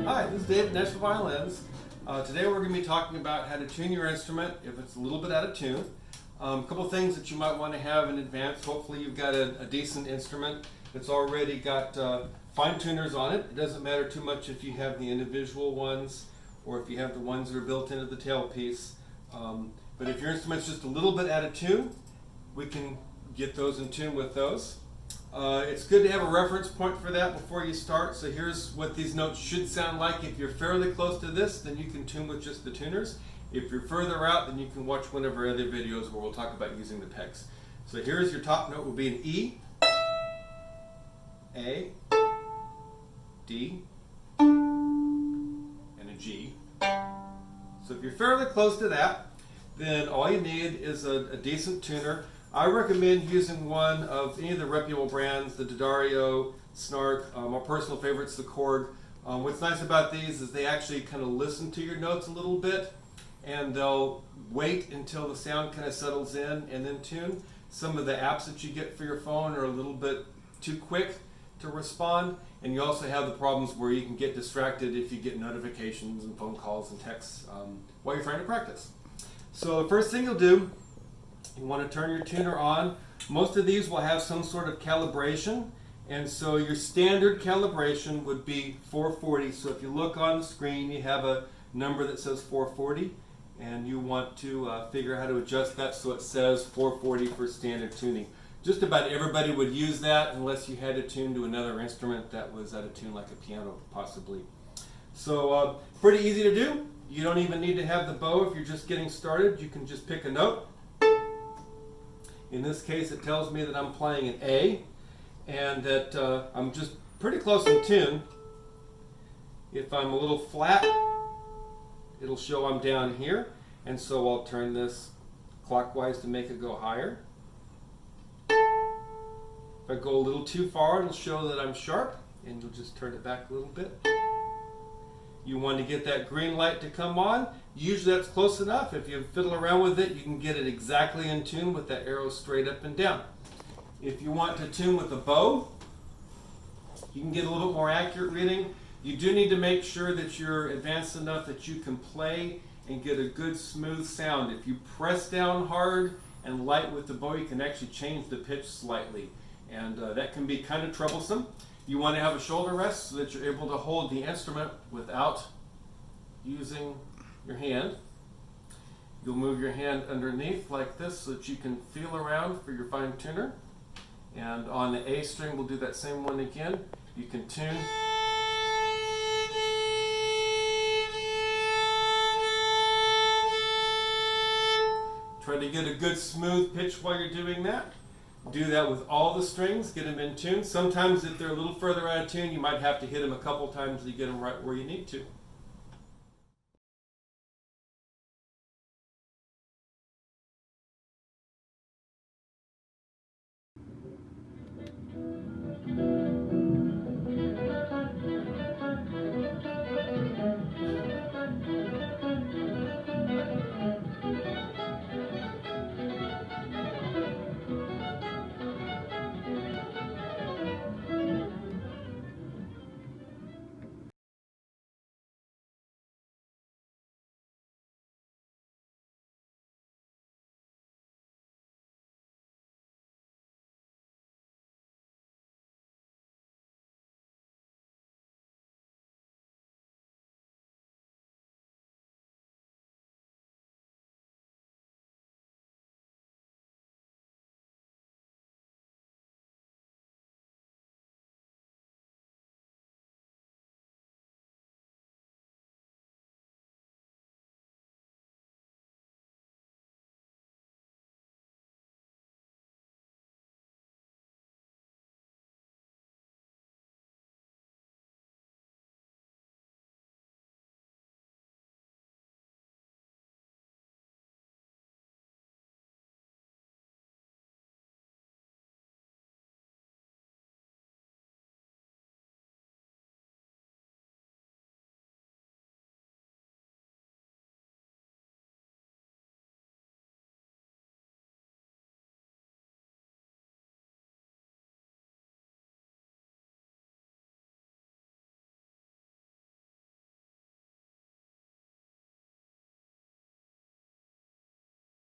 Hi, this is Dave at Nashville Violins. Today we're going to be talking about how to tune your instrument if it's a little bit out of tune. A couple of things that you might want to have in advance. Hopefully you've got a decent instrument that's already got fine tuners on it. It doesn't matter too much if you have the individual ones or if you have the ones that are built into the tailpiece. But if your instrument's just a little bit out of tune, we can get those in tune with those. It's good to have a reference point for that before you start. So here's what these notes should sound like. If you're fairly close to this, then you can tune with just the tuners. If you're further out, then you can watch one of our other videos where we'll talk about using the pegs. So here's your top note will be an E, A, D, and a G. So if you're fairly close to that, then all you need is a decent tuner. I recommend using one of any of the reputable brands, the D'Addario, Snark. My personal favorite's the Korg. What's nice about these is they actually kind of listen to your notes a little bit, and they'll wait until the sound kind of settles in and then tune. Some of the apps that you get for your phone are a little bit too quick to respond, and you also have the problems where you can get distracted if you get notifications and phone calls and texts while you're trying to practice. So the first thing you'll do, you want to turn your tuner on. Most of these will have some sort of calibration, and so your standard calibration would be 440. So if you look on the screen, you have a number that says 440, and you want to figure out how to adjust that so it says 440 for standard tuning. Just about everybody would use that unless you had to tune to another instrument that was out of tune, like a piano possibly. So pretty easy to do. You don't even need to have the bow if you're just getting started. You can just pick a note. In this case, it tells me that I'm playing an A and that I'm just pretty close in tune. If I'm a little flat, it'll show I'm down here, and so I'll turn this clockwise to make it go higher. If I go a little too far, it'll show that I'm sharp, and you'll just turn it back a little bit. You want to get that green light to come on. Usually that's close enough. If you fiddle around with it, you can get it exactly in tune with that arrow straight up and down. If you want to tune with a bow, you can get a little bit more accurate reading. You do need to make sure that you're advanced enough that you can play and get a good smooth sound. If you press down hard and light with the bow, you can actually change the pitch slightly, and that can be kind of troublesome. You want to have a shoulder rest so that you're able to hold the instrument without using your hand. You'll move your hand underneath like this so that you can feel around for your fine tuner. And on the A string, we'll do that same one again. You can tune. Try to get a good smooth pitch while you're doing that. Do that with all the strings, get them in tune. Sometimes if they're a little further out of tune, you might have to hit them a couple times to get them right where you need to.